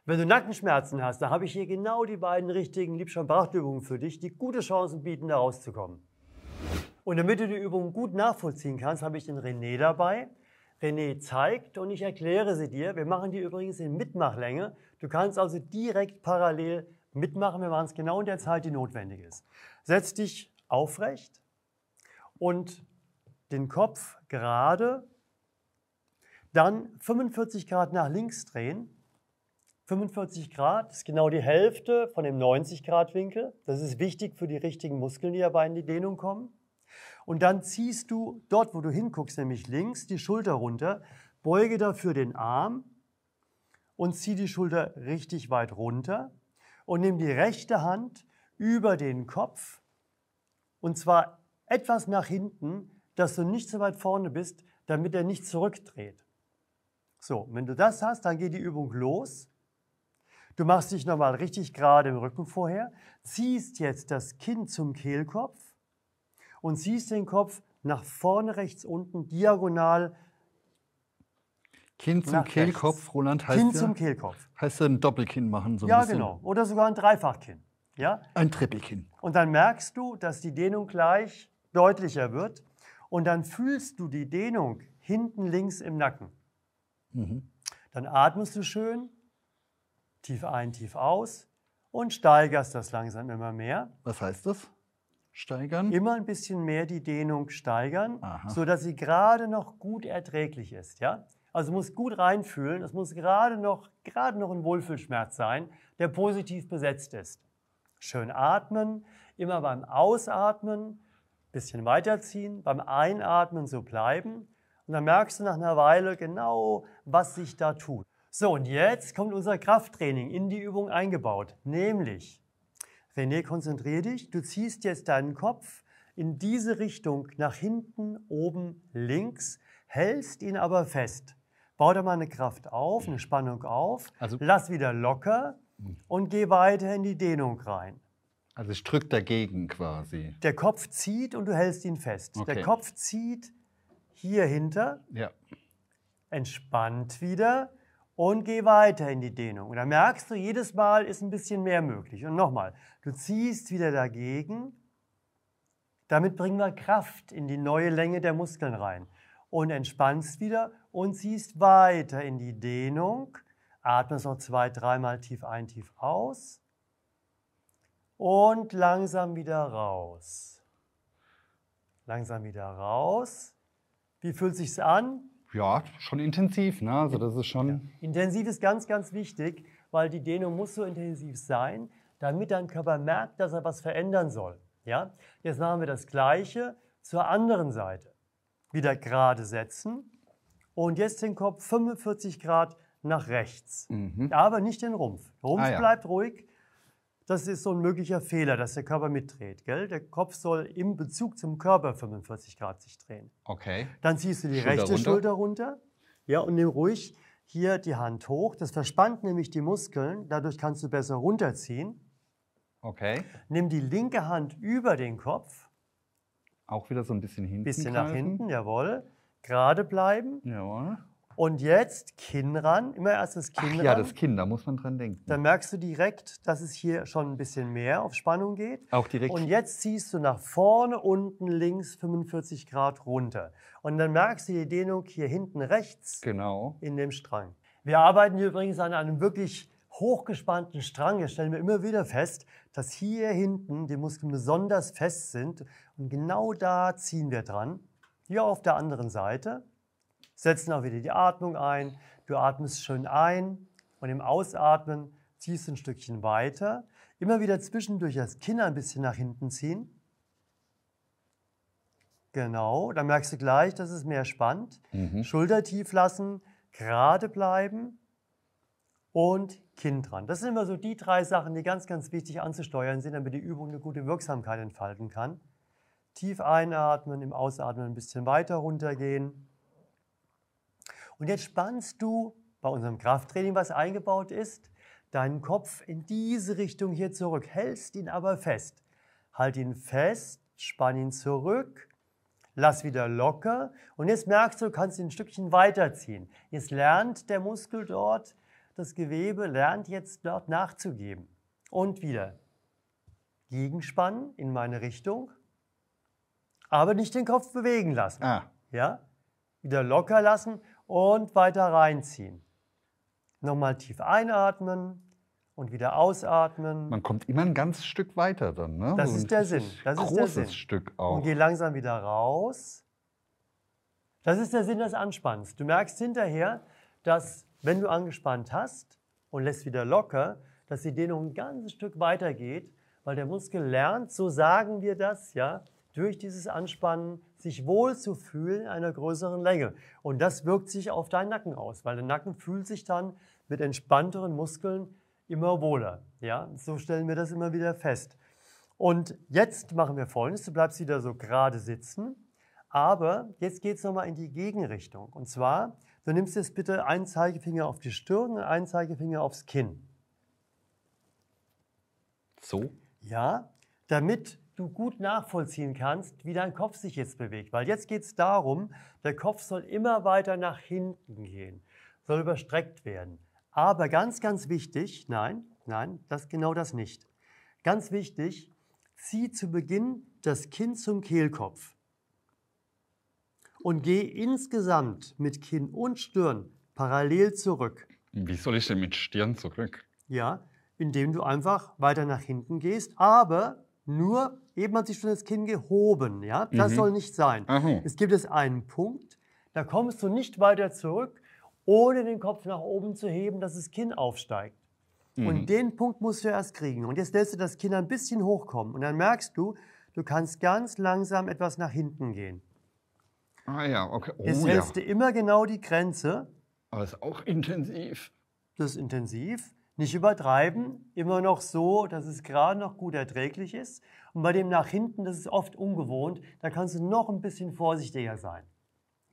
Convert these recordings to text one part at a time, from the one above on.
Wenn du Nackenschmerzen hast, dann habe ich hier genau die beiden richtigen Liebscher-Brachtübungen für dich, die gute Chancen bieten, da rauszukommen. Und damit du die Übung gut nachvollziehen kannst, habe ich den René dabei. René zeigt und ich erkläre sie dir. Wir machen die übrigens in Mitmachlänge. Du kannst also direkt parallel mitmachen. Wir machen es genau in der Zeit, die notwendig ist. Setz dich aufrecht und den Kopf gerade, dann 45 Grad nach links drehen. 45 Grad ist genau die Hälfte von dem 90 Grad Winkel. Das ist wichtig für die richtigen Muskeln, die dabei in die Dehnung kommen. Und dann ziehst du dort, wo du hinguckst, nämlich links, die Schulter runter, beuge dafür den Arm und zieh die Schulter richtig weit runter und nimm die rechte Hand über den Kopf und zwar etwas nach hinten, dass du nicht so weit vorne bist, damit er nicht zurückdreht. So, wenn du das hast, dann geht die Übung los. Du machst dich nochmal richtig gerade im Rücken vorher, ziehst jetzt das Kinn zum Kehlkopf und ziehst den Kopf nach vorne, rechts unten, diagonal. Kinn zum Kehlkopf, rechts. Roland, heißt Kinn zum Kehlkopf. Heißt ein Doppelkinn machen, so ein ja, bisschen. genau. Oder sogar ein Dreifachkinn. Ja? Ein Trippelkinn. Und dann merkst du, dass die Dehnung gleich deutlicher wird. Und dann fühlst du die Dehnung hinten links im Nacken. Mhm. Dann atmest du schön, tief ein, tief aus und steigerst das langsam immer mehr. Was heißt das? Steigern? Immer ein bisschen mehr die Dehnung steigern, Aha. sodass sie gerade noch gut erträglich ist. Ja? Also du musst gut reinfühlen, es muss gerade noch ein Wohlfühlschmerz sein, der positiv besetzt ist. Schön atmen, immer beim Ausatmen ein bisschen weiterziehen, beim Einatmen so bleiben. Und dann merkst du nach einer Weile genau, was sich da tut. So, und jetzt kommt unser Krafttraining in die Übung eingebaut, nämlich, René, konzentrier dich, du ziehst jetzt deinen Kopf in diese Richtung nach hinten, oben, links, hältst ihn aber fest. Bau da mal eine Kraft auf, eine Spannung auf, Also, lass wieder locker und geh weiter in die Dehnung rein. also ich drücke dagegen quasi. Der Kopf zieht und du hältst ihn fest. Okay. Der Kopf zieht hier hinter, Ja. entspannt wieder und geh weiter in die Dehnung. Und dann merkst du, jedes Mal ist ein bisschen mehr möglich. Und nochmal, du ziehst wieder dagegen. Damit bringen wir Kraft in die neue Länge der Muskeln rein. Und entspannst wieder und ziehst weiter in die Dehnung. Atmest noch 2-, 3-mal tief ein, tief aus. Und langsam wieder raus. Langsam wieder raus. Wie fühlt es sich an? Ja, schon intensiv, ne? Also das ist schon... Ja. Intensiv ist ganz, ganz wichtig, weil die Dehnung muss so intensiv sein, damit dein Körper merkt, dass er was verändern soll. Ja? Jetzt machen wir das Gleiche zur anderen Seite. Wieder gerade setzen und jetzt den Kopf 45 Grad nach rechts. Aber nicht den Rumpf. Der Rumpf bleibt ruhig. Das ist so ein möglicher Fehler, dass der Körper mitdreht. Gell? Der Kopf soll im Bezug zum Körper 45 Grad sich drehen. Okay. Dann ziehst du die rechte Schulter runter. Ja, und nimm ruhig hier die Hand hoch. Das verspannt nämlich die Muskeln. Dadurch kannst du besser runterziehen. Okay. Nimm die linke Hand über den Kopf. Auch wieder so ein bisschen hinten. Bisschen nach hinten, jawohl. Gerade bleiben. Jawohl. Und jetzt Kinn ran. Immer erst das Kinn ran. Ja, das Kinn, da muss man dran denken. Dann merkst du direkt, dass es hier schon ein bisschen mehr auf Spannung geht. Auch direkt. Und jetzt ziehst du nach vorne, unten, links 45 Grad runter. Und dann merkst du die Dehnung hier hinten rechts in dem Strang. Wir arbeiten hier übrigens an einem wirklich hochgespannten Strang. Das stellen wir immer wieder fest, dass hier hinten die Muskeln besonders fest sind. Und genau da ziehen wir dran. Hier auf der anderen Seite. Setzen auch wieder die Atmung ein. Du atmest schön ein und im Ausatmen ziehst du ein Stückchen weiter. Immer wieder zwischendurch das Kinn ein bisschen nach hinten ziehen. Genau, dann merkst du gleich, dass es mehr spannt. Schulter tief lassen, gerade bleiben und Kinn dran. Das sind immer so die 3 Sachen, die ganz, ganz wichtig anzusteuern sind, damit die Übung eine gute Wirksamkeit entfalten kann. Tief einatmen, im Ausatmen ein bisschen weiter runtergehen. Und jetzt spannst du bei unserem Krafttraining, was eingebaut ist, deinen Kopf in diese Richtung hier zurück, hältst ihn aber fest. Halt ihn fest, spann ihn zurück, lass wieder locker und jetzt merkst du, du kannst ihn ein Stückchen weiterziehen. Jetzt lernt der Muskel dort, das Gewebe lernt jetzt dort nachzugeben. Und wieder gegenspannen in meine Richtung, aber nicht den Kopf bewegen lassen. Ja? Wieder locker lassen und weiter reinziehen. Nochmal tief einatmen und wieder ausatmen. Man kommt immer ein ganzes Stück weiter dann, ne? Das ist der Sinn. Das ist der Sinn. Großes Stück auch. Und geh langsam wieder raus. Das ist der Sinn des Anspannens. Du merkst hinterher, dass, wenn du angespannt hast und lässt wieder locker, dass die Dehnung ein ganzes Stück weiter geht, weil der Muskel lernt, so sagen wir das, ja, durch dieses Anspannen sich wohl zu fühlen in einer größeren Länge. Und das wirkt sich auf deinen Nacken aus, weil der Nacken fühlt sich dann mit entspannteren Muskeln immer wohler. Ja? So stellen wir das immer wieder fest. Und jetzt machen wir Folgendes, du bleibst wieder so gerade sitzen, aber jetzt geht es nochmal in die Gegenrichtung. Und zwar, du nimmst jetzt bitte einen Zeigefinger auf die Stirn und einen Zeigefinger aufs Kinn. So? Ja, damit du gut nachvollziehen kannst, wie dein Kopf sich jetzt bewegt. Weil jetzt geht es darum, der Kopf soll immer weiter nach hinten gehen, soll überstreckt werden. Aber ganz, ganz wichtig, nein, genau das nicht. Ganz wichtig, zieh zu Beginn das Kinn zum Kehlkopf und geh insgesamt mit Kinn und Stirn parallel zurück. Wie soll ich denn mit Stirn zurück? Ja, indem du einfach weiter nach hinten gehst, aber nur, eben hat sich schon das Kinn gehoben. Ja? Das soll nicht sein. Es gibt jetzt einen Punkt, da kommst du nicht weiter zurück, ohne den Kopf nach oben zu heben, dass das Kinn aufsteigt. Und den Punkt musst du erst kriegen. Und jetzt lässt du das Kinn ein bisschen hochkommen. Und dann merkst du, du kannst ganz langsam etwas nach hinten gehen. Ah ja, okay. Oh, jetzt hältst du immer genau die Grenze. Aber es ist auch intensiv. Das ist intensiv. Nicht übertreiben, immer noch so, dass es gerade noch gut erträglich ist. Und bei dem nach hinten, das ist oft ungewohnt, da kannst du noch ein bisschen vorsichtiger sein.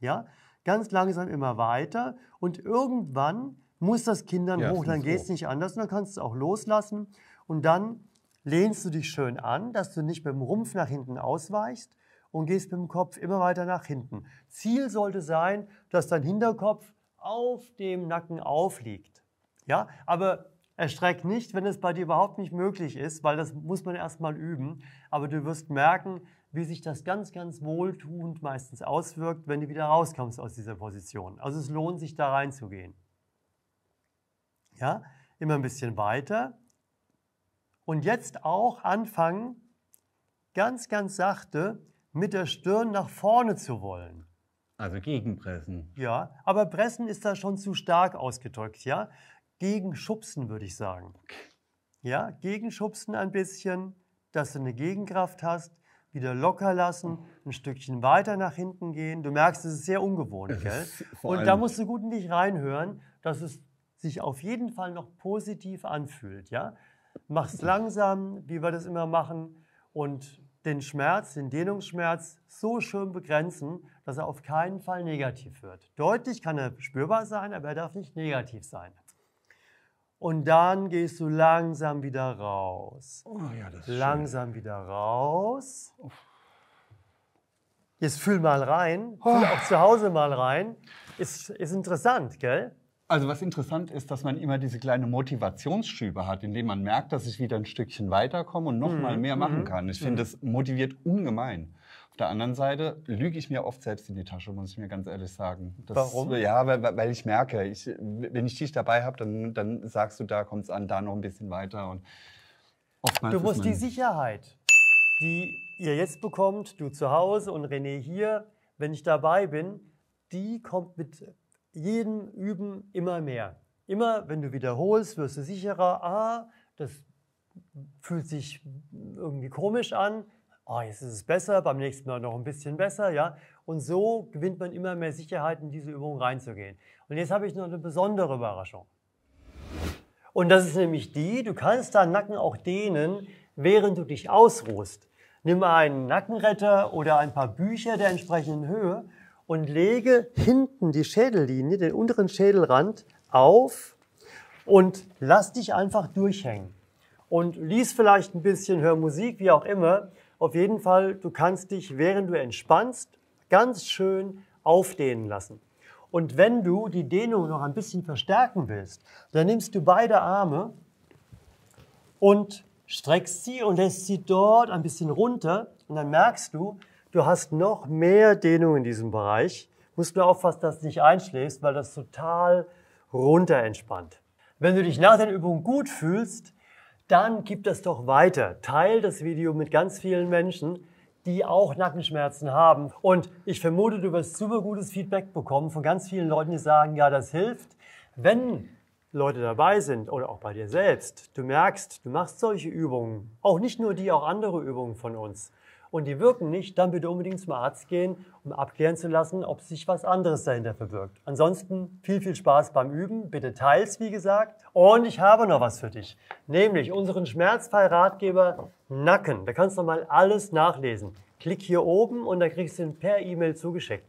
Ja? Ganz langsam immer weiter und irgendwann muss das Kinn dann hoch, dann geht es nicht anders und dann kannst du es auch loslassen und dann lehnst du dich schön an, dass du nicht mit dem Rumpf nach hinten ausweichst und gehst mit dem Kopf immer weiter nach hinten. Ziel sollte sein, dass dein Hinterkopf auf dem Nacken aufliegt. Ja? Aber erschreck nicht, wenn es bei dir überhaupt nicht möglich ist, weil das muss man erst mal üben. Aber du wirst merken, wie sich das ganz, ganz wohltuend meistens auswirkt, wenn du wieder rauskommst aus dieser Position. Also es lohnt sich, da reinzugehen. Ja, immer ein bisschen weiter. Und jetzt auch anfangen, ganz, ganz sachte mit der Stirn nach vorne zu wollen. Also gegenpressen. Ja, aber pressen ist da schon zu stark ausgedrückt, ja. Gegenschubsen, würde ich sagen. Ja, gegenschubsen ein bisschen, dass du eine Gegenkraft hast, wieder locker lassen, ein Stückchen weiter nach hinten gehen. Du merkst, es ist sehr ungewohnt, gell? Und da musst du gut in dich reinhören, dass es sich auf jeden Fall noch positiv anfühlt, ja. Mach's langsam, wie wir das immer machen, und den Schmerz, den Dehnungsschmerz so schön begrenzen, dass er auf keinen Fall negativ wird. Deutlich kann er spürbar sein, aber er darf nicht negativ sein. Und dann gehst du langsam wieder raus. Oh ja, das ist langsam schön. Wieder raus. Jetzt fühl mal rein, fühl auch zu Hause mal rein. Ist interessant, gell? Also was interessant ist, dass man immer diese kleine Motivationsschübe hat, indem man merkt, dass ich wieder ein Stückchen weiterkomme und noch mal mehr machen kann. Ich finde, das motiviert ungemein. Auf der anderen Seite lüge ich mir oft selbst in die Tasche, muss ich mir ganz ehrlich sagen. Warum? Ja, weil ich merke, wenn ich dich dabei habe, dann sagst du, da kommt es an, da noch ein bisschen weiter. Und du musst die Sicherheit, die ihr jetzt bekommt, du zu Hause und René hier, wenn ich dabei bin, die kommt mit jedem Üben immer mehr. Immer, wenn du wiederholst, wirst du sicherer. Das fühlt sich irgendwie komisch an. Jetzt ist es besser, beim nächsten Mal noch ein bisschen besser. Ja? Und so gewinnt man immer mehr Sicherheit, in diese Übung reinzugehen. Und jetzt habe ich noch eine besondere Überraschung. Und das ist nämlich du kannst deinen Nacken auch dehnen, während du dich ausruhst. Nimm einen Nackenretter oder ein paar Bücher der entsprechenden Höhe und lege hinten die Schädellinie, den unteren Schädelrand auf und lass dich einfach durchhängen. Und lies vielleicht ein bisschen, hör Musik, wie auch immer. Auf jeden Fall, du kannst dich, während du entspannst, ganz schön aufdehnen lassen. Und wenn du die Dehnung noch ein bisschen verstärken willst, dann nimmst du beide Arme und streckst sie und lässt sie dort ein bisschen runter. Und dann merkst du, du hast noch mehr Dehnung in diesem Bereich. Musst nur aufpassen, dass du nicht einschläfst, weil das total runter entspannt. Wenn du dich nach den Übungen gut fühlst, dann gib das doch weiter. Teil das Video mit ganz vielen Menschen, die auch Nackenschmerzen haben. Und ich vermute, du wirst super gutes Feedback bekommen von ganz vielen Leuten, die sagen, ja, das hilft. Wenn Leute dabei sind oder auch bei dir selbst, du merkst, du machst solche Übungen, auch nicht nur die, auch andere Übungen von uns, und die wirken nicht, dann bitte unbedingt zum Arzt gehen, um abklären zu lassen, ob sich was anderes dahinter verbirgt. Ansonsten viel Spaß beim Üben, bitte teils, wie gesagt. Und ich habe noch was für dich, nämlich unseren Schmerzfrei-Ratgeber Nacken. Da kannst du mal alles nachlesen. Klick hier oben und da kriegst du ihn per E-Mail zugeschickt.